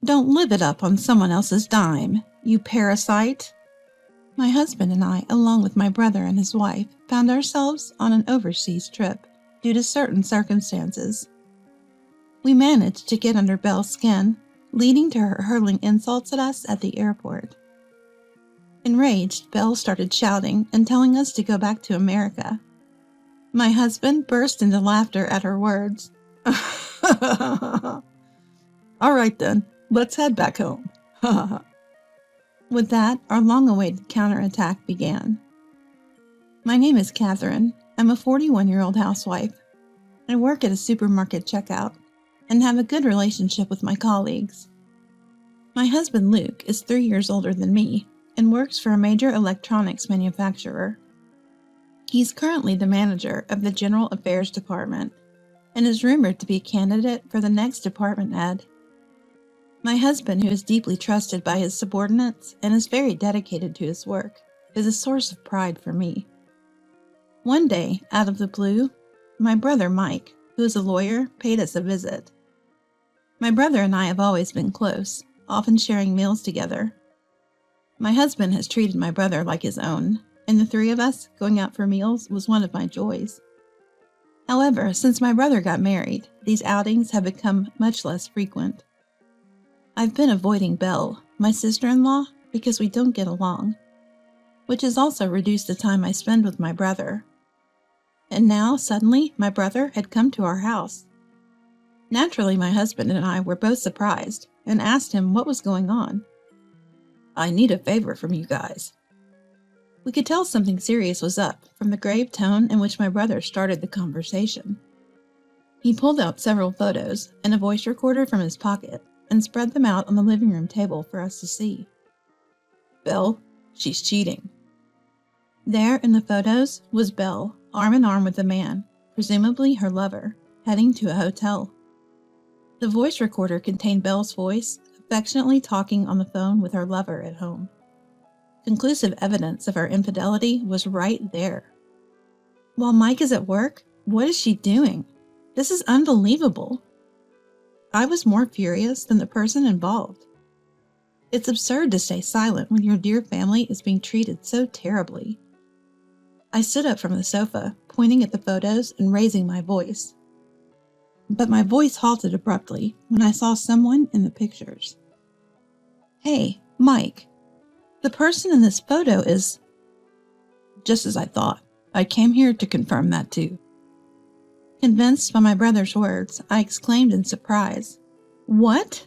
Don't live it up on someone else's dime, you parasite. My husband and I, along with my brother and his wife, found ourselves on an overseas trip due to certain circumstances. We managed to get under Belle's skin, leading to her hurling insults at us at the airport. Enraged, Belle started shouting and telling us to go back to America. My husband burst into laughter at her words. All right then, let's head back home. With that, our long-awaited counterattack began. My name is Catherine. I'm a 41-year-old housewife. I work at a supermarket checkout and have a good relationship with my colleagues. My husband Luke is 3 years older than me and works for a major electronics manufacturer. He's currently the manager of the General Affairs Department and is rumored to be a candidate for the next department head. My husband, who is deeply trusted by his subordinates and is very dedicated to his work, is a source of pride for me. One day, out of the blue, my brother Mike, who is a lawyer, paid us a visit. My brother and I have always been close, often sharing meals together. My husband has treated my brother like his own, and the three of us going out for meals was one of my joys. However, since my brother got married, these outings have become much less frequent. I've been avoiding Belle, my sister-in-law, because we don't get along, which has also reduced the time I spend with my brother. And now, suddenly, my brother had come to our house. Naturally, my husband and I were both surprised and asked him what was going on. I need a favor from you guys. We could tell something serious was up from the grave tone in which my brother started the conversation. He pulled out several photos and a voice recorder from his pocket and spread them out on the living room table for us to see. Belle, she's cheating. There in the photos was Belle, arm in arm with a man, presumably her lover, heading to a hotel. The voice recorder contained Belle's voice, affectionately talking on the phone with her lover at home. Conclusive evidence of her infidelity was right there. While Mike is at work, what is she doing? This is unbelievable. I was more furious than the person involved. It's absurd to stay silent when your dear family is being treated so terribly. I stood up from the sofa, pointing at the photos and raising my voice. But my voice halted abruptly when I saw someone in the pictures. Hey, Mike, the person in this photo is... Just as I thought. I came here to confirm that too. Convinced by my brother's words, I exclaimed in surprise, What?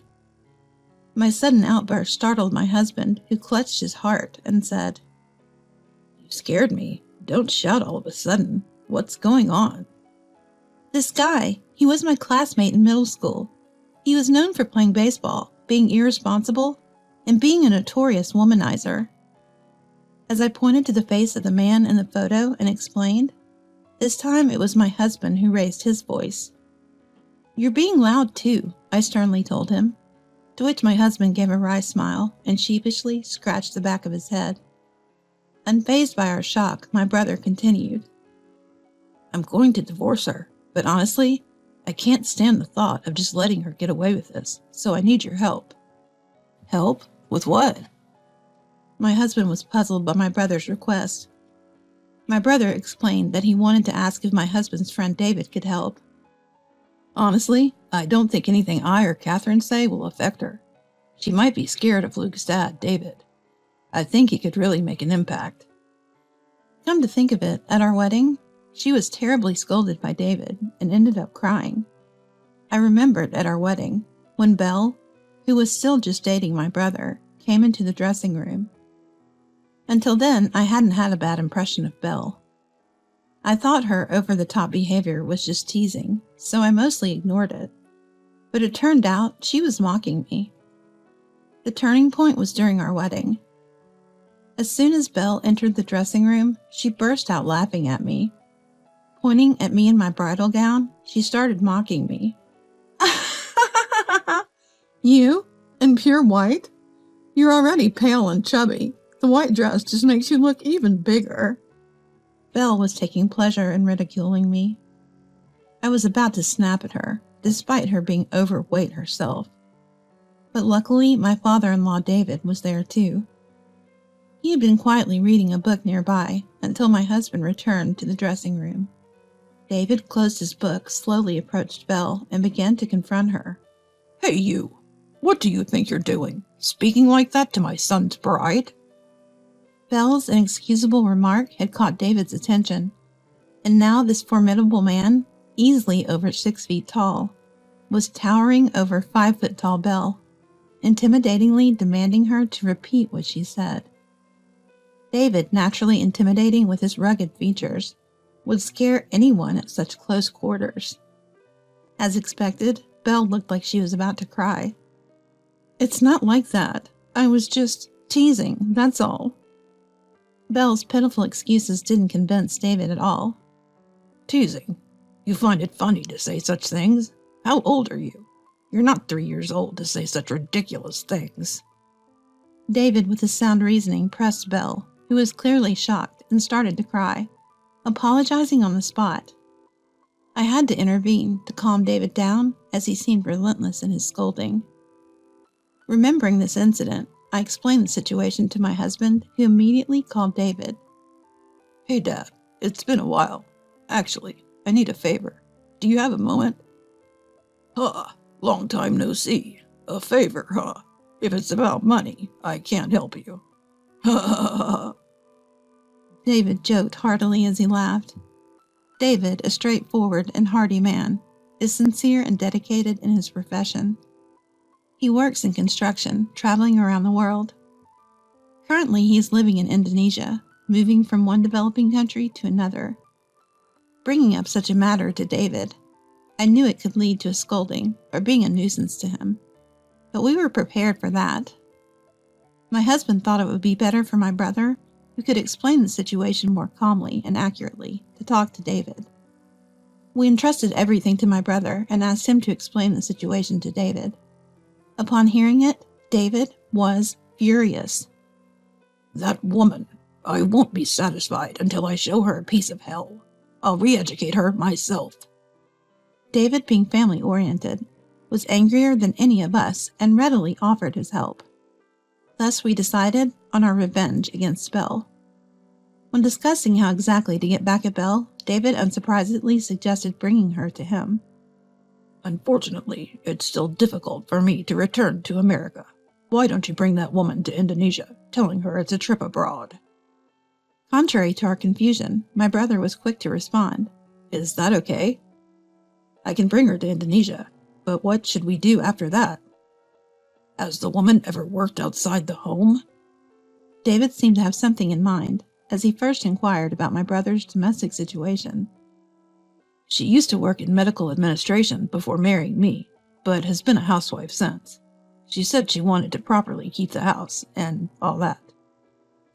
My sudden outburst startled my husband, who clutched his heart and said, You scared me. Don't shout all of a sudden. What's going on? This guy, he was my classmate in middle school. He was known for playing baseball, being irresponsible, and being a notorious womanizer. As I pointed to the face of the man in the photo and explained, this time it was my husband who raised his voice. You're being loud too, I sternly told him, to which my husband gave a wry smile and sheepishly scratched the back of his head. Unfazed by our shock, my brother continued. I'm going to divorce her, but honestly, I can't stand the thought of just letting her get away with this, so I need your help. Help? With what? My husband was puzzled by my brother's request. My brother explained that he wanted to ask if my husband's friend David could help. Honestly, I don't think anything I or Catherine say will affect her. She might be scared of Luke's dad, David. I think he could really make an impact. Come to think of it, at our wedding, she was terribly scolded by David and ended up crying. I remembered at our wedding, when Belle, who was still just dating my brother, came into the dressing room. Until then, I hadn't had a bad impression of Belle. I thought her over-the-top behavior was just teasing, so I mostly ignored it. But it turned out she was mocking me. The turning point was during our wedding. As soon as Belle entered the dressing room, she burst out laughing at me. Pointing at me in my bridal gown, she started mocking me. You? In pure white? You're already pale and chubby. The white dress just makes you look even bigger. Belle was taking pleasure in ridiculing me. I was about to snap at her, despite her being overweight herself. But luckily, my father-in-law David was there too. He had been quietly reading a book nearby until my husband returned to the dressing room. David closed his book, slowly approached Belle, and began to confront her. Hey, you! What do you think you're doing? Speaking like that to my son's bride? Belle's inexcusable remark had caught David's attention, and now this formidable man, easily over 6 feet tall, was towering over 5-foot-tall Belle, intimidatingly demanding her to repeat what she said. David, naturally intimidating with his rugged features, would scare anyone at such close quarters. As expected, Belle looked like she was about to cry. It's not like that. I was just teasing, that's all. Belle's pitiful excuses didn't convince David at all. Teasing? You find it funny to say such things? How old are you? You're not 3 years old to say such ridiculous things. David, with his sound reasoning, pressed Belle, who was clearly shocked and started to cry, apologizing on the spot. I had to intervene to calm David down, as he seemed relentless in his scolding. Remembering this incident, I explained the situation to my husband, who immediately called David. Hey, Dad, it's been a while. Actually, I need a favor. Do you have a moment? Huh, long time no see. A favor, huh? If it's about money, I can't help you. Ha ha ha. David joked heartily as he laughed. David, a straightforward and hearty man, is sincere and dedicated in his profession. He works in construction, traveling around the world. Currently, he is living in Indonesia, moving from one developing country to another. Bringing up such a matter to David, I knew it could lead to a scolding or being a nuisance to him, but we were prepared for that. My husband thought it would be better for my brother, who could explain the situation more calmly and accurately, to talk to David. We entrusted everything to my brother and asked him to explain the situation to David. Upon hearing it, David was furious. That woman! I won't be satisfied until I show her a piece of hell. I'll re-educate her myself. David, being family-oriented, was angrier than any of us and readily offered his help. Thus we decided on our revenge against Belle. When discussing how exactly to get back at Belle, David unsurprisingly suggested bringing her to him. Unfortunately, it's still difficult for me to return to America. Why don't you bring that woman to Indonesia, telling her it's a trip abroad? Contrary to our confusion, my brother was quick to respond. Is that okay? I can bring her to Indonesia, but what should we do after that? Has the woman ever worked outside the home? David seemed to have something in mind, as he first inquired about my brother's domestic situation. She used to work in medical administration before marrying me, but has been a housewife since. She said she wanted to properly keep the house, and all that.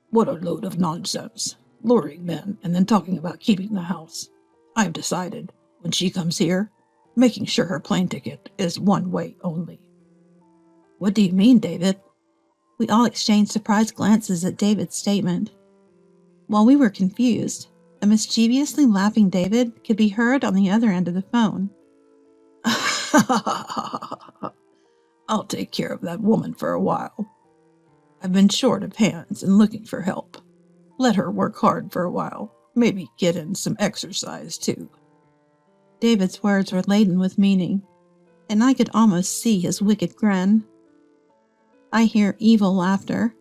What a load of nonsense. Luring men and then talking about keeping the house. I've decided, when she comes here, making sure her plane ticket is one way only. What do you mean, David? We all exchanged surprised glances at David's statement. While we were confused, a mischievously laughing David could be heard on the other end of the phone. I'll take care of that woman for a while. I've been short of hands and looking for help. Let her work hard for a while. Maybe get in some exercise, too. David's words were laden with meaning, and I could almost see his wicked grin. I hear evil laughter.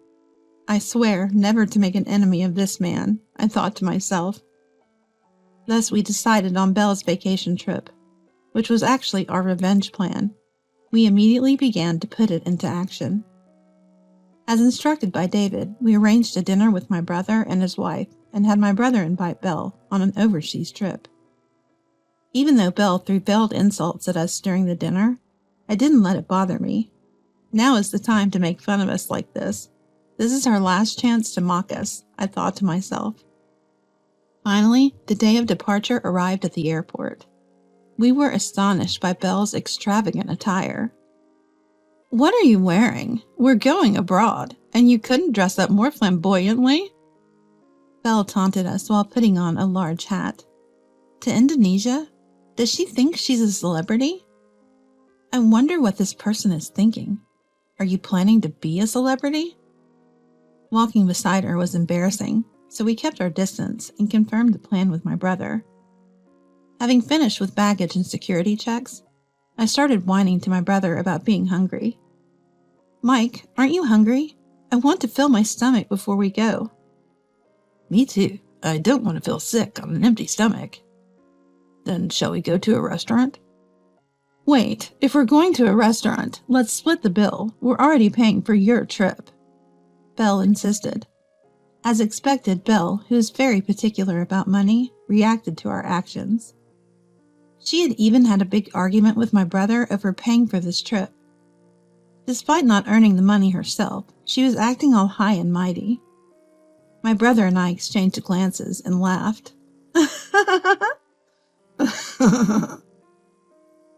I swear never to make an enemy of this man, I thought to myself. Thus we decided on Belle's vacation trip, which was actually our revenge plan. We immediately began to put it into action. As instructed by David, we arranged a dinner with my brother and his wife and had my brother invite Belle on an overseas trip. Even though Belle threw veiled insults at us during the dinner, I didn't let it bother me. Now is the time to make fun of us like this. This is our last chance to mock us, I thought to myself. Finally, the day of departure arrived at the airport. We were astonished by Belle's extravagant attire. What are you wearing? We're going abroad, and you couldn't dress up more flamboyantly? Belle taunted us while putting on a large hat. To Indonesia? Does she think she's a celebrity? I wonder what this person is thinking. Are you planning to be a celebrity? Walking beside her was embarrassing, so we kept our distance and confirmed the plan with my brother. Having finished with baggage and security checks, I started whining to my brother about being hungry. Mike, aren't you hungry? I want to fill my stomach before we go. Me too. I don't want to feel sick on an empty stomach. Then shall we go to a restaurant? Wait, if we're going to a restaurant, let's split the bill. We're already paying for your trip. Belle insisted. As expected, Belle, who is very particular about money, reacted to our actions. She had even had a big argument with my brother over paying for this trip. Despite not earning the money herself, she was acting all high and mighty. My brother and I exchanged glances and laughed.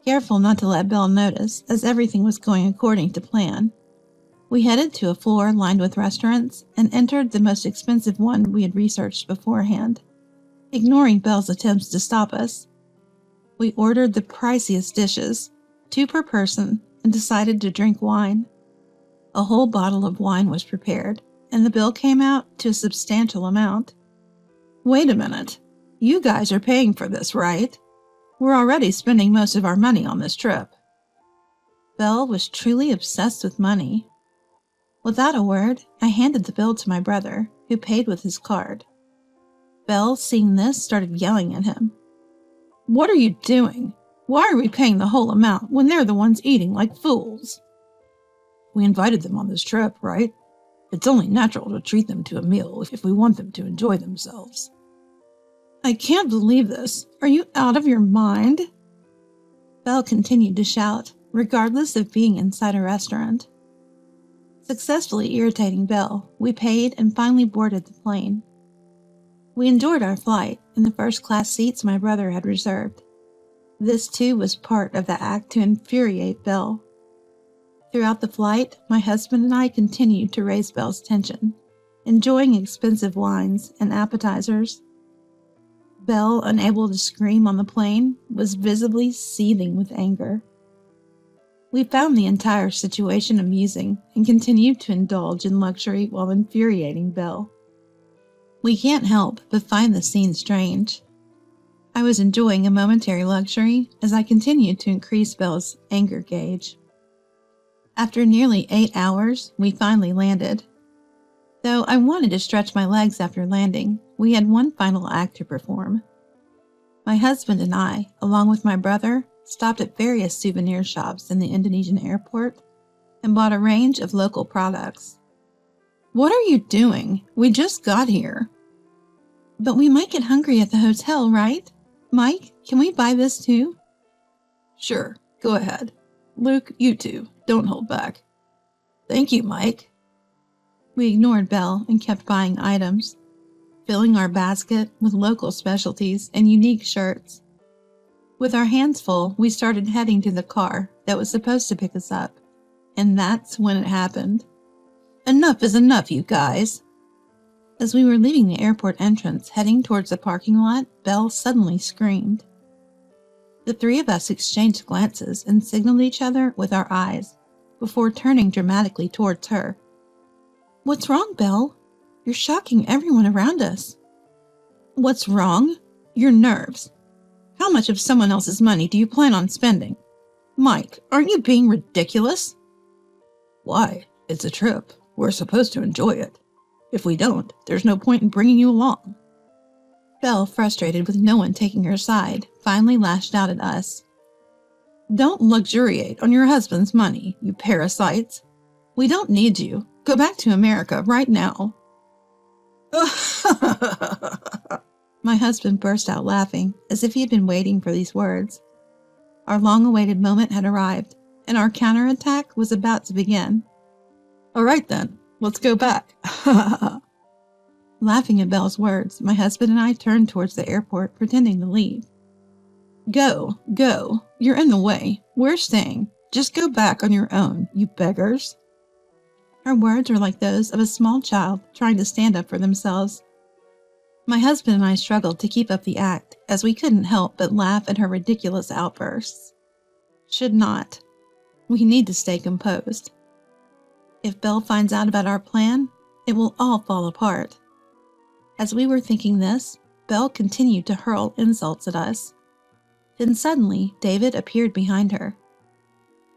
Careful not to let Belle notice, as everything was going according to plan. We headed to a floor lined with restaurants and entered the most expensive one we had researched beforehand, ignoring Belle's attempts to stop us. We ordered the priciest dishes, 2 per person, and decided to drink wine. A whole bottle of wine was prepared, and the bill came out to a substantial amount. Wait a minute. You guys are paying for this, right? We're already spending most of our money on this trip. Belle was truly obsessed with money. Without a word, I handed the bill to my brother, who paid with his card. Belle, seeing this, started yelling at him. What are you doing? Why are we paying the whole amount when they're the ones eating like fools? We invited them on this trip, right? It's only natural to treat them to a meal if we want them to enjoy themselves. I can't believe this. Are you out of your mind? Belle continued to shout, regardless of being inside a restaurant. Successfully irritating Belle, we paid and finally boarded the plane. We enjoyed our flight in the first-class seats my brother had reserved. This, too, was part of the act to infuriate Belle. Throughout the flight, my husband and I continued to raise Belle's tension, enjoying expensive wines and appetizers. Belle, unable to scream on the plane, was visibly seething with anger. We found the entire situation amusing and continued to indulge in luxury while infuriating Belle. We can't help but find the scene strange. I was enjoying a momentary luxury as I continued to increase Belle's anger gauge. After nearly 8 hours, we finally landed. Though I wanted to stretch my legs after landing, we had one final act to perform. My husband and I, along with my brother, stopped at various souvenir shops in the Indonesian airport and bought a range of local products. What are you doing? We just got here. But we might get hungry at the hotel, right? Mike, can we buy this too? Sure, go ahead. Luke, you too. Don't hold back. Thank you, Mike. We ignored Belle and kept buying items, filling our basket with local specialties and unique shirts. With our hands full, we started heading to the car that was supposed to pick us up, and that's when it happened. Enough is enough, you guys. As we were leaving the airport entrance, heading towards the parking lot, Belle suddenly screamed. The 3 of us exchanged glances and signaled each other with our eyes, before turning dramatically towards her. What's wrong, Belle? You're shocking everyone around us. What's wrong? Your nerves. How much of someone else's money do you plan on spending? Mike, aren't you being ridiculous? Why? It's a trip. We're supposed to enjoy it. If we don't, there's no point in bringing you along. Belle, frustrated with no one taking her side, finally lashed out at us. Don't luxuriate on your husband's money, you parasites. We don't need you. Go back to America right now. My husband burst out laughing, as if he had been waiting for these words. Our long-awaited moment had arrived, and our counterattack was about to begin. All right then, let's go back. Laughing at Belle's words, my husband and I turned towards the airport, pretending to leave. Go. You're in the way. We're staying. Just go back on your own, you beggars. Her words were like those of a small child trying to stand up for themselves. My husband and I struggled to keep up the act, as we couldn't help but laugh at her ridiculous outbursts. Should not. We need to stay composed. If Belle finds out about our plan, it will all fall apart. As we were thinking this, Belle continued to hurl insults at us. Then suddenly, David appeared behind her.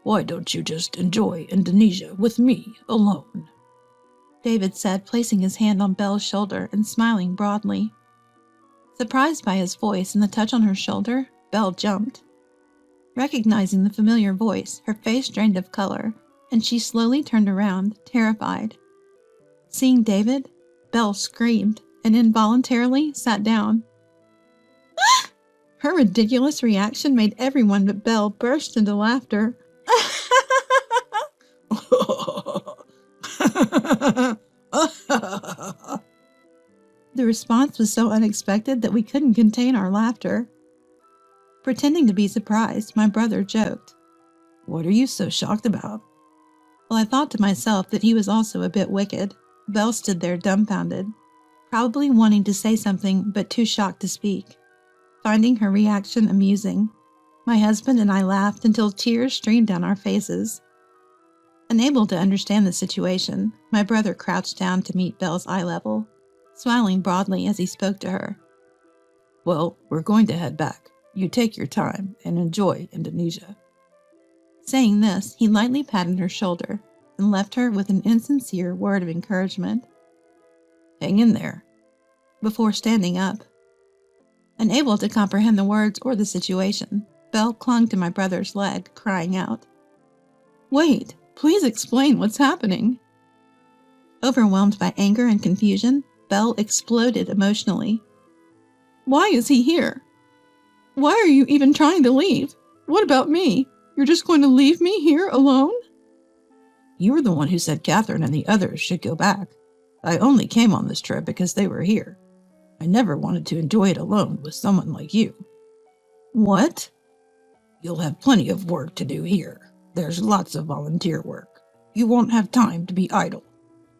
Why don't you just enjoy Indonesia with me alone? David said, placing his hand on Belle's shoulder and smiling broadly. Surprised by his voice and the touch on her shoulder, Belle jumped. Recognizing the familiar voice, her face drained of color, and she slowly turned around, terrified. Seeing David, Belle screamed and involuntarily sat down. Her ridiculous reaction made everyone but Belle burst into laughter. The response was so unexpected that we couldn't contain our laughter. Pretending to be surprised, my brother joked, What are you so shocked about? Well, I thought to myself that he was also a bit wicked. Belle stood there dumbfounded, probably wanting to say something but too shocked to speak. Finding her reaction amusing, my husband and I laughed until tears streamed down our faces. Unable to understand the situation, my brother crouched down to meet Belle's eye level, smiling broadly as he spoke to her. Well, we're going to head back. You take your time and enjoy Indonesia. Saying this, he lightly patted her shoulder and left her with an insincere word of encouragement. Hang in there. Before standing up. Unable to comprehend the words or the situation, Belle clung to my brother's leg, crying out, Wait, please explain what's happening. Overwhelmed by anger and confusion, Belle exploded emotionally. Why is he here? Why are you even trying to leave? What about me? You're just going to leave me here alone? You were the one who said Catherine and the others should go back. I only came on this trip because they were here. I never wanted to enjoy it alone with someone like you. What? You'll have plenty of work to do here. There's lots of volunteer work. You won't have time to be idle.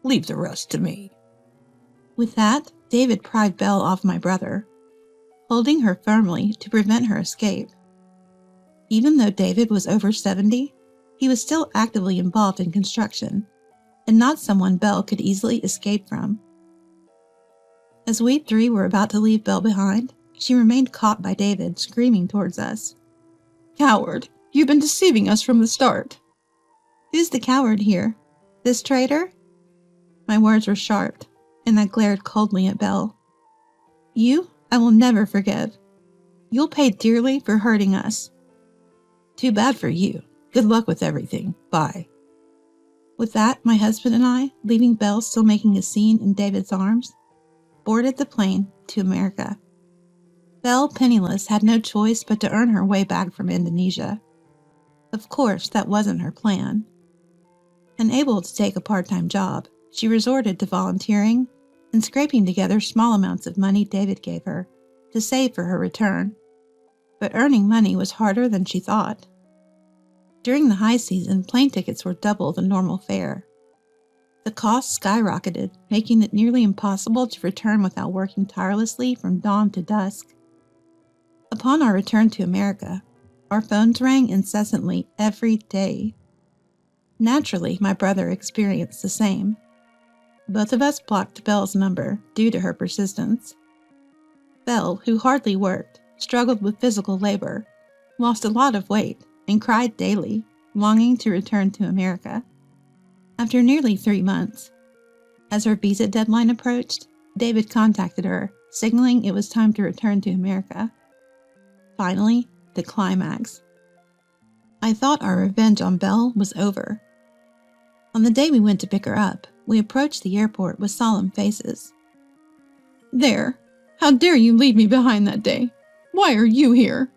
Leave the rest to me. With that, David pried Belle off my brother, holding her firmly to prevent her escape. Even though David was over 70, he was still actively involved in construction, and not someone Belle could easily escape from. As we three were about to leave Belle behind, she remained caught by David, screaming towards us. Coward! You've been deceiving us from the start. Who's the coward here? This traitor? My words were sharp, and I glared coldly at Belle. You, I will never forgive. You'll pay dearly for hurting us. Too bad for you. Good luck with everything. Bye. With that, my husband and I, leaving Belle still making a scene in David's arms, boarded the plane to America. Belle, penniless, had no choice but to earn her way back from Indonesia. Of course, that wasn't her plan. Unable to take a part-time job, she resorted to volunteering and scraping together small amounts of money David gave her to save for her return. But earning money was harder than she thought. During the high season, plane tickets were double the normal fare. The cost skyrocketed, making it nearly impossible to return without working tirelessly from dawn to dusk. Upon our return to America, our phones rang incessantly every day. Naturally, my brother experienced the same. Both of us blocked Belle's number due to her persistence. Belle, who hardly worked, struggled with physical labor, lost a lot of weight, and cried daily, longing to return to America. After nearly 3 months, as her visa deadline approached, David contacted her, signaling it was time to return to America. Finally, the climax. I thought our revenge on Belle was over. On the day we went to pick her up, we approached the airport with solemn faces. There! How dare you leave me behind that day? Why are you here?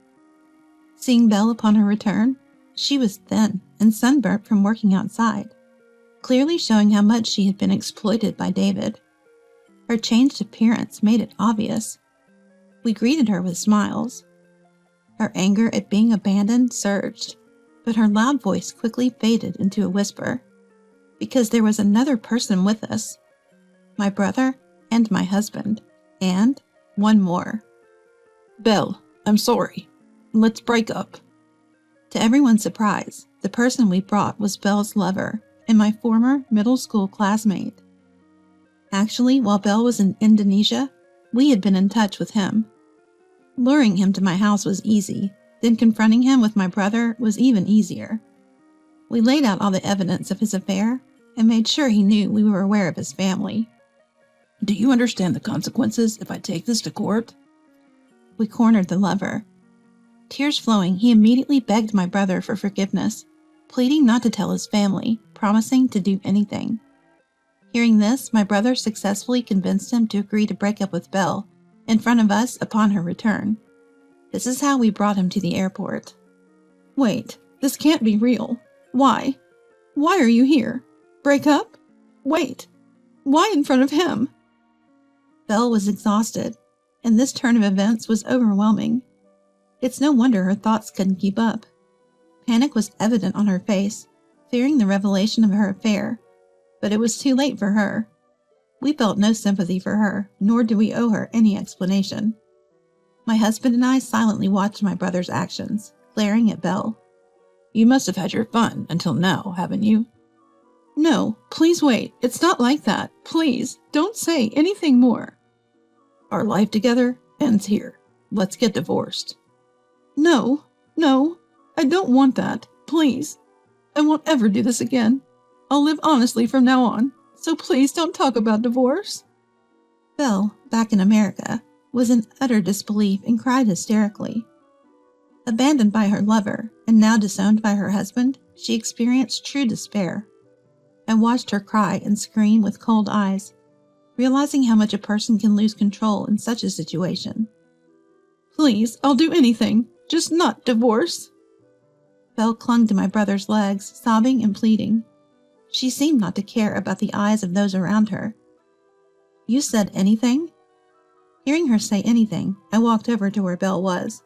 Seeing Belle upon her return, she was thin and sunburnt from working outside, clearly showing how much she had been exploited by David. Her changed appearance made it obvious. We greeted her with smiles. Her anger at being abandoned surged, but her loud voice quickly faded into a whisper, because there was another person with us, my brother and my husband, and one more. Belle, I'm sorry. Let's break up. To everyone's surprise, the person we brought was Belle's lover and my former middle school classmate. Actually, while Belle was in Indonesia, we had been in touch with him. Luring him to my house was easy, then confronting him with my brother was even easier. We laid out all the evidence of his affair and made sure he knew we were aware of his family. Do you understand the consequences if I take this to court? We cornered the lover. Tears flowing, he immediately begged my brother for forgiveness, pleading not to tell his family, promising to do anything. Hearing this, my brother successfully convinced him to agree to break up with Belle in front of us upon her return. This is how we brought him to the airport. Wait, this can't be real. Why? Why are you here? Break up? Wait, why in front of him? Belle was exhausted, and this turn of events was overwhelming. It's no wonder her thoughts couldn't keep up. Panic was evident on her face, fearing the revelation of her affair, but it was too late for her. We felt no sympathy for her, nor do we owe her any explanation. My husband and I silently watched my brother's actions, glaring at Belle. You must have had your fun until now, haven't you? No, please wait. It's not like that. Please, don't say anything more. Our life together ends here. Let's get divorced. No, I don't want that. Please. I won't ever do this again. I'll live honestly from now on, so please don't talk about divorce. Belle, back in America, was in utter disbelief and cried hysterically. Abandoned by her lover and now disowned by her husband, she experienced true despair. I watched her cry and scream with cold eyes, realizing how much a person can lose control in such a situation. Please, I'll do anything, just not divorce. Belle clung to my brother's legs, sobbing and pleading. She seemed not to care about the eyes of those around her. You said anything? Hearing her say anything, I walked over to where Belle was.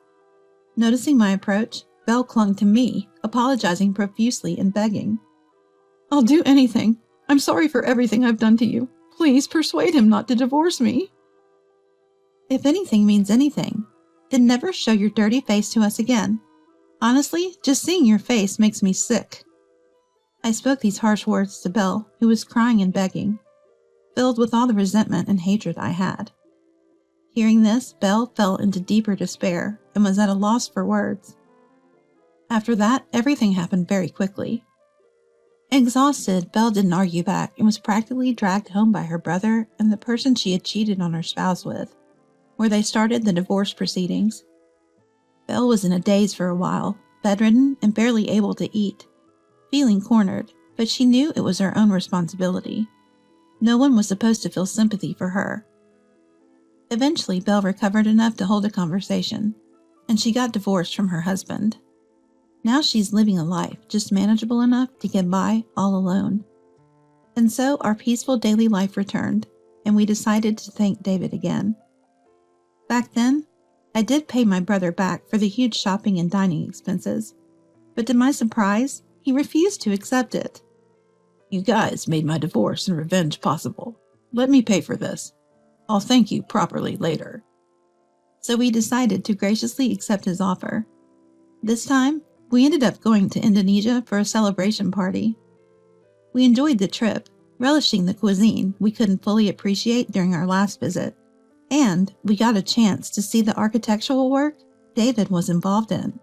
Noticing my approach, Belle clung to me, apologizing profusely and begging. I'll do anything. I'm sorry for everything I've done to you. Please persuade him not to divorce me. If anything means anything, then never show your dirty face to us again. Honestly, just seeing your face makes me sick. I spoke these harsh words to Belle, who was crying and begging, filled with all the resentment and hatred I had. Hearing this, Belle fell into deeper despair and was at a loss for words. After that, everything happened very quickly. Exhausted, Belle didn't argue back and was practically dragged home by her brother and the person she had cheated on her spouse with, where they started the divorce proceedings. Belle was in a daze for a while, bedridden and barely able to eat, feeling cornered, but she knew it was her own responsibility. No one was supposed to feel sympathy for her. Eventually, Belle recovered enough to hold a conversation, and she got divorced from her husband. Now she's living a life just manageable enough to get by all alone. And so our peaceful daily life returned, and we decided to thank David again. Back then, I did pay my brother back for the huge shopping and dining expenses, but to my surprise, he refused to accept it. You guys made my divorce and revenge possible. Let me pay for this. I'll thank you properly later. So we decided to graciously accept his offer. This time, we ended up going to Indonesia for a celebration party. We enjoyed the trip, relishing the cuisine we couldn't fully appreciate during our last visit, and we got a chance to see the architectural work David was involved in.